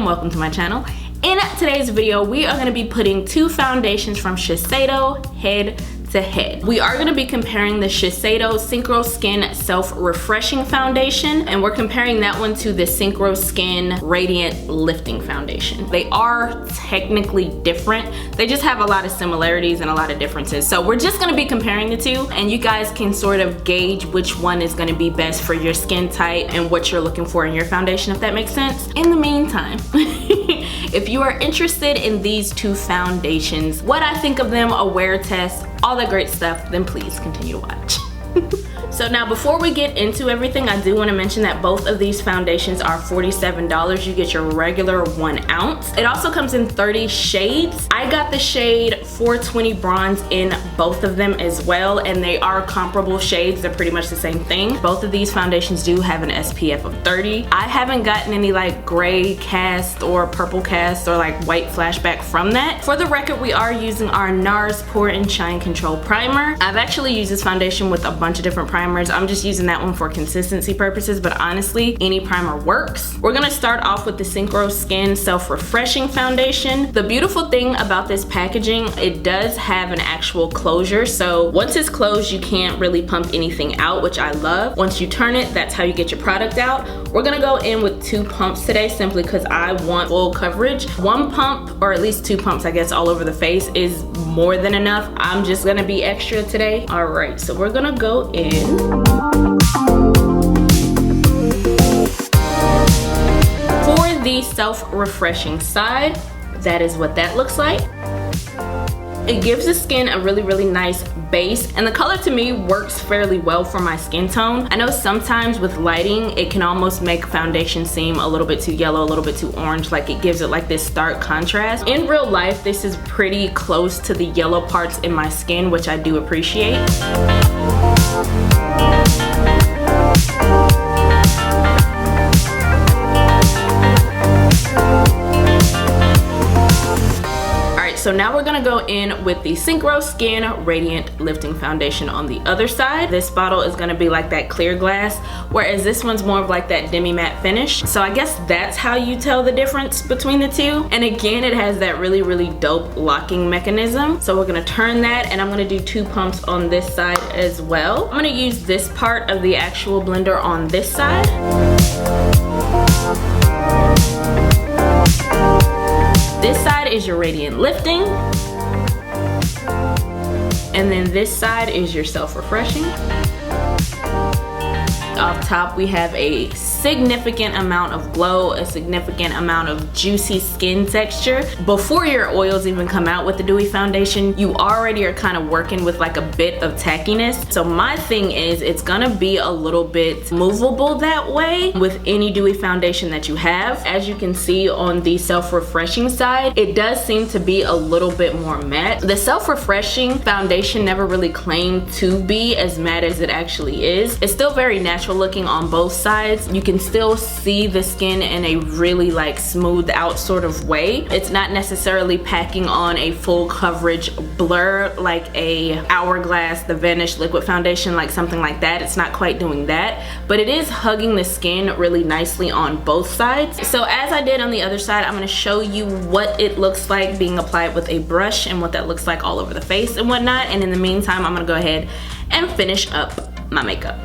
welcome to my channel. In today's video, we are going to be putting two foundations from Shiseido head to head. We are going to be comparing the Shiseido Synchro Skin Self-Refreshing Foundation, and we're comparing that one to the Synchro Skin Radiant Lifting Foundation. They are technically different. They just have a lot of similarities and a lot of differences. So we're just going to be comparing the two, and you guys can sort of gauge which one is going to be best for your skin type and what you're looking for in your foundation, if that makes sense. In the meantime, if you are interested in these two foundations, what I think of them, a wear test, all that great stuff, then please continue to watch. So now before we get into everything, I do want to mention that both of these foundations are $47. You get your regular 1 ounce. It also comes in 30 shades. I got the shade 420 bronze in both of them as well, and they are comparable shades. They're pretty much the same thing. Both of these foundations do have an SPF of 30. I haven't gotten any like gray cast or purple cast or like white flashback from that. For the record, we are using our NARS Pore and Shine Control Primer. I've actually used this foundation with a bunch of different primers. I'm just using that one for consistency purposes, but honestly, any primer works. We're gonna start off with the Synchro Skin Self-Refreshing Foundation. The beautiful thing about this packaging, it does have an actual closure. So once it's closed, you can't really pump anything out, which I love. Once you turn it, that's how you get your product out. We're gonna go in with 2 pumps today simply because I want full coverage. 1 pump, or at least 2 pumps, I guess, all over the face is more than enough. I'm just gonna be extra today. All right, so we're gonna go in. For the self-refreshing side, that is what that looks like. It gives the skin a really nice base, and the color to me works fairly well for my skin tone. I know sometimes with lighting, it can almost make foundation seem a little bit too yellow, a little bit too orange, like it gives it like this stark contrast. In real life, this is pretty close to the yellow parts in my skin, which I do appreciate. So now we're gonna go in with the Synchro Skin Radiant Lifting Foundation on the other side. This bottle is gonna be like that clear glass, whereas this one's more of like that demi matte finish. So I guess that's how you tell the difference between the two. And again, it has that really dope locking mechanism. So we're gonna turn that, and I'm gonna do 2 pumps on this side as well. I'm gonna use this part of the actual blender on this side. This side is your Radiant Lifting, and then this side is your Self-Refreshing. Off top, we have a significant amount of glow, a significant amount of juicy skin texture. Before your oils even come out with the dewy foundation, you already are kind of working with like a bit of tackiness. So my thing is, it's gonna be a little bit movable that way with any dewy foundation that you have. As you can see on the self-refreshing side, it does seem to be a little bit more matte. The self-refreshing foundation never really claimed to be as matte as it actually is. It's still very natural looking on both sides. You can still see the skin in a really like smoothed out sort of way. It's not necessarily packing on a full coverage blur like a Hourglass, the Vanish liquid foundation, like something like that. It's not quite doing that, but it is hugging the skin really nicely on both sides. So as I did on the other side, I'm going to show you what it looks like being applied with a brush and what that looks like all over the face and whatnot. And in the meantime, I'm going to go ahead and finish up my makeup.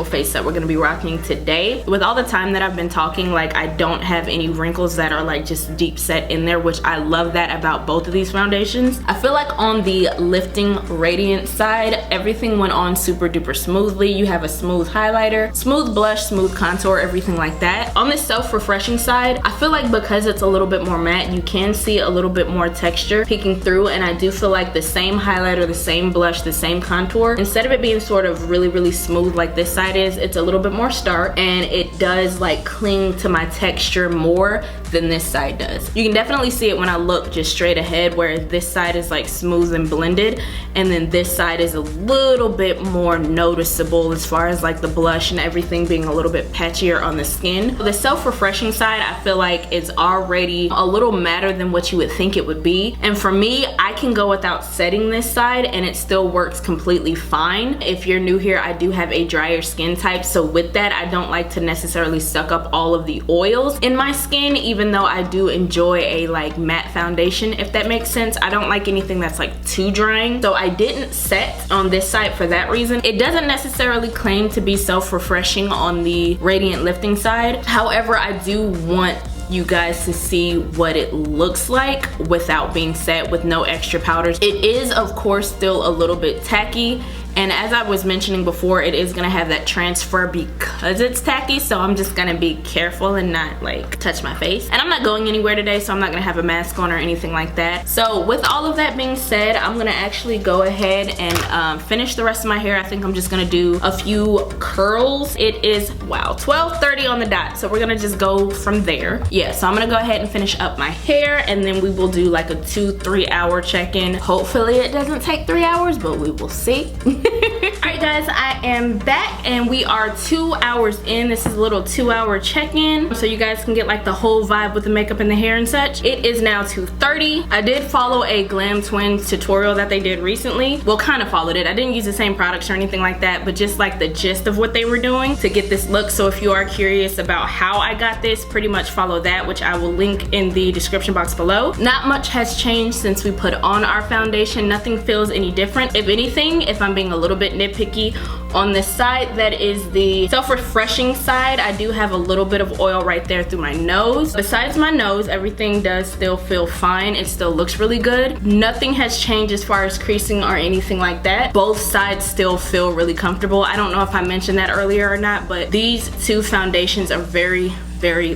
Face that we're gonna be rocking today. With all the time that I've been talking, like I don't have any wrinkles that are like just deep set in there, which I love that about both of these foundations. I feel like on the lifting radiant side, everything went on super duper smoothly. You have a smooth highlighter, smooth blush, smooth contour, everything like that. On the self-refreshing side, I feel like because it's a little bit more matte, you can see a little bit more texture peeking through, and I do feel like the same highlighter, the same blush, the same contour, instead of it being sort of really smooth like this side is, it's a little bit more stark, and it does like cling to my texture more than this side does. You can definitely see it when I look just straight ahead, where this side is like smooth and blended, and then this side is a little bit more noticeable as far as like the blush and everything being a little bit patchier on the skin. The self-refreshing side, I feel like is already a little matter than what you would think it would be. And for me, I can go without setting this side and it still works completely fine. If you're new here, I do have a drier skin type, so with that, I don't like to necessarily suck up all of the oils in my skin, even though I do enjoy a like matte foundation, if that makes sense. I don't like anything that's like too drying, so I didn't set on this side for that reason. It doesn't necessarily claim to be self-refreshing on the radiant lifting side. However, I do want you guys to see what it looks like without being set, with no extra powders. It is of course still a little bit tacky, and as I was mentioning before, it is gonna have that transfer because it's tacky, so I'm just gonna be careful and not like touch my face. And I'm not going anywhere today, so I'm not gonna have a mask on or anything like that. So with all of that being said, I'm gonna actually go ahead and finish the rest of my hair. I think I'm just gonna do a few curls. It is, wow, 12:30 on the dot, so we're gonna just go from there. Yeah, so I'm gonna go ahead and finish up my hair, and then we will do like a 2-3 hour check-in. Hopefully it doesn't take 3 hours, but we will see. Alright guys, I am back and we are 2 hours in. This is a little 2-hour check-in, so you guys can get like the whole vibe with the makeup and the hair and such. It is now 2:30. I did follow a Glam Twins tutorial that they did recently. Well, kind of followed it. I didn't use the same products or anything like that, but just like the gist of what they were doing to get this look. So if you are curious about how I got this, pretty much follow that, which I will link in the description box below. Not much has changed since we put on our foundation. Nothing feels any different. If anything, if I'm being a little bit nitpicky, on this side that is the self-refreshing side, I do have a little bit of oil right there through my nose. Besides my nose, everything does still feel fine. It still looks really good. Nothing has changed as far as creasing or anything like that. Both sides still feel really comfortable. I don't know if I mentioned that earlier or not, but these two foundations are very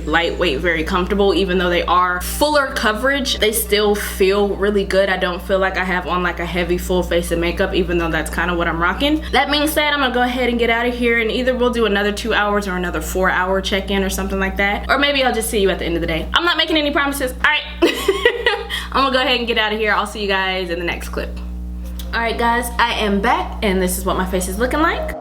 lightweight, very comfortable. Even though they are fuller coverage, they still feel really good. I don't feel like I have on like a heavy full face of makeup, even though that's kind of what I'm rocking. That being said, I'm gonna go ahead and get out of here, and either we'll do another 2 hours or another 4-hour check-in or something like that, or maybe I'll just see you at the end of the day. I'm not making any promises. All right. I'm gonna go ahead and get out of here. I'll see you guys in the next clip. All right guys, I am back and this is what my face is looking like.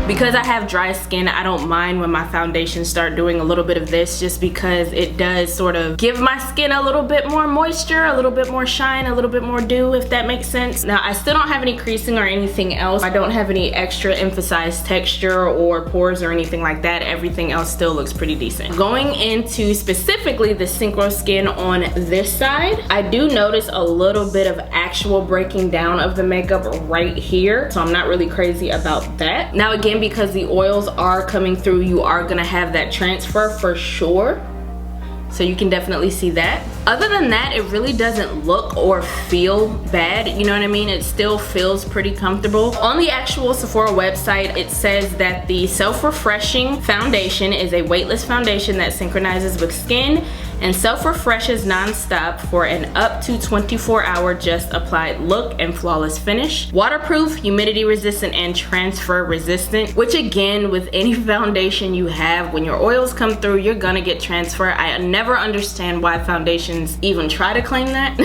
Because I have dry skin, I don't mind when my foundations start doing a little bit of this, just because it does sort of give my skin a little bit more moisture, a little bit more shine, a little bit more dew, if that makes sense. Now, I still don't have any creasing or anything else. I don't have any extra emphasized texture or pores or anything like that. Everything else still looks pretty decent. Going into specifically the Synchro skin on this side, I do notice a little bit of actual breaking down of the makeup right here, so I'm not really crazy about that. Now again, because the oils are coming through, you are gonna have that transfer for sure, so you can definitely see that. Other than that, it really doesn't look or feel bad, you know what I mean? It still feels pretty comfortable. On the actual Sephora website, it says that the self-refreshing foundation is a weightless foundation that synchronizes with skin and self-refreshes non-stop for an up to 24-hour just applied look and flawless finish. Waterproof, humidity resistant, and transfer resistant, which again, with any foundation you have, when your oils come through, you're gonna get transfer. I never understand why foundations even try to claim that.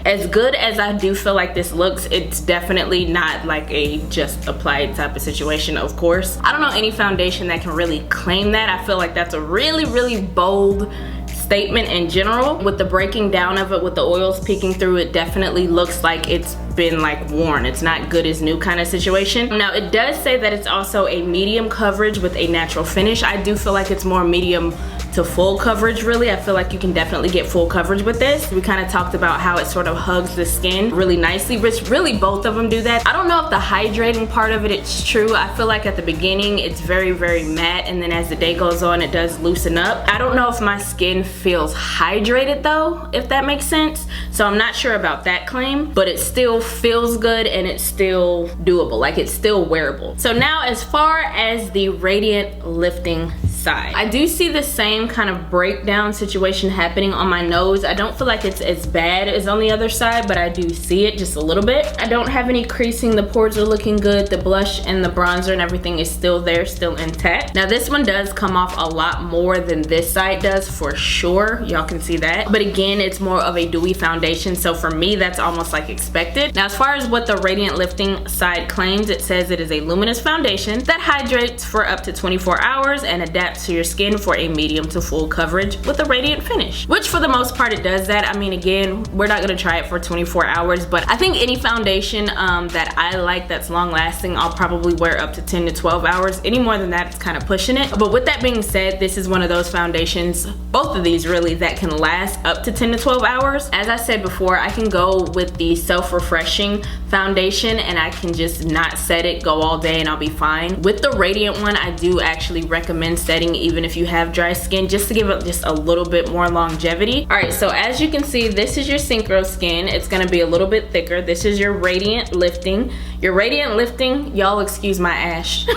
As good as I do feel like this looks, it's definitely not like a just applied type of situation, of course. I don't know any foundation that can really claim that. I feel like that's a really bold statement in general. With the breaking down of it, with the oils peeking through, it definitely looks like it's been like worn. It's not good as new kind of situation. Now it does say that it's also a medium coverage with a natural finish. I do feel like it's more medium to full coverage, really. I feel like you can definitely get full coverage with this. We kind of talked about how it sort of hugs the skin really nicely, which really both of them do that. I don't know if the hydrating part of it's true. I feel like at the beginning it's very matte, and then as the day goes on it does loosen up. I don't know if my skin feels hydrated though, if that makes sense. So I'm not sure about that claim, but it still feels good and it's still doable, like it's still wearable. So now as far as the radiant lifting side. I do see the same kind of breakdown situation happening on my nose. I don't feel like it's as bad as on the other side, but I do see it just a little bit. I don't have any creasing. The pores are looking good. The blush and the bronzer and everything is still there, still intact. Now this one does come off a lot more than this side does for sure. Y'all can see that. But again, it's more of a dewy foundation, so for me that's almost like expected. Now as far as what the Radiant Lifting side claims, it says it is a luminous foundation that hydrates for up to 24 hours and adapts to your skin for a medium to full coverage with a radiant finish, which for the most part it does that. I mean, again, we're not gonna try it for 24 hours, but I think any foundation that I like that's long lasting, I'll probably wear up to 10 to 12 hours. Any more than that, it's kind of pushing it. But with that being said, this is one of those foundations, both of these really, that can last up to 10 to 12 hours. As I said before, I can go with the self-refreshing foundation and I can just not set it, go all day, and I'll be fine. With the Radiant one, I do actually recommend setting even if you have dry skin, just to give it just a little bit more longevity. All right, so as you can see, this is your Synchro skin. It's gonna be a little bit thicker. This is your Radiant Lifting. Your Radiant Lifting, y'all excuse my ash.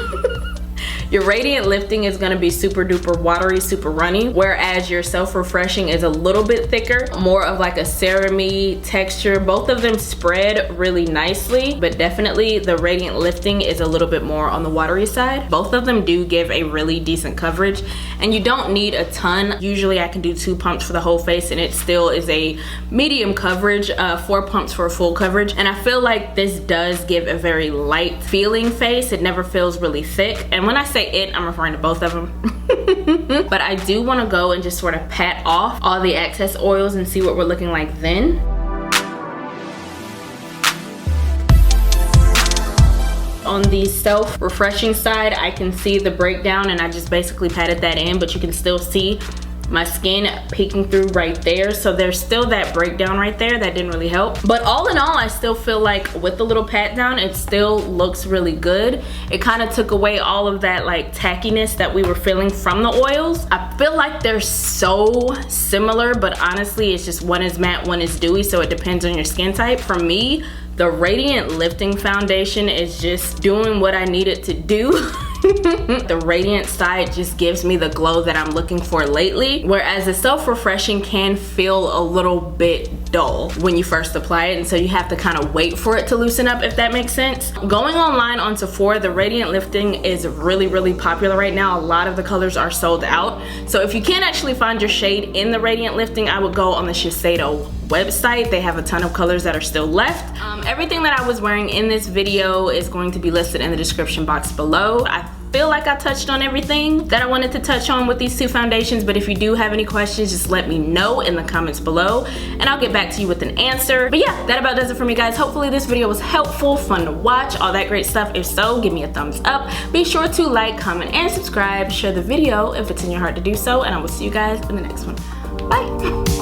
Your Radiant Lifting is gonna be super duper watery, super runny, whereas your self-refreshing is a little bit thicker, more of like a serum-y texture. Both of them spread really nicely, but definitely the Radiant Lifting is a little bit more on the watery side. Both of them do give a really decent coverage, and you don't need a ton. Usually I can do 2 pumps for the whole face and it still is a medium coverage, 4 pumps for a full coverage. And I feel like this does give a very light feeling face. It never feels really thick. And when I say it, I'm referring to both of them. But I do want to go and just sort of pat off all the excess oils and see what we're looking like then. On the self-refreshing side, I can see the breakdown and I just basically patted that in, but you can still see my skin peeking through right there. So there's still that breakdown right there that didn't really help. But all in all, I still feel like with the little pat down, it still looks really good. It kind of took away all of that like tackiness that we were feeling from the oils. I feel like they're so similar, but honestly, it's just one is matte, one is dewy, so it depends on your skin type. For me, the Radiant Lifting foundation is just doing what I need it to do. The Radiant side just gives me the glow that I'm looking for lately, whereas the self-refreshing can feel a little bit dull when you first apply it, and so you have to kind of wait for it to loosen up, if that makes sense. Going online on Sephora, the Radiant Lifting is really popular right now. A lot of the colors are sold out, so if you can't actually find your shade in the Radiant Lifting, I would go on the Shiseido website. They have a ton of colors that are still left. Everything that I was wearing in this video is going to be listed in the description box below. I feel like I touched on everything that I wanted to touch on with these 2 foundations, but if you do have any questions, just let me know in the comments below and I'll get back to you with an answer. But yeah, that about does it for me, guys. Hopefully this video was helpful, fun to watch, all that great stuff. If so, give me a thumbs up. Be sure to like, comment, and subscribe. Share the video if it's in your heart to do so, and I will see you guys in the next one. Bye.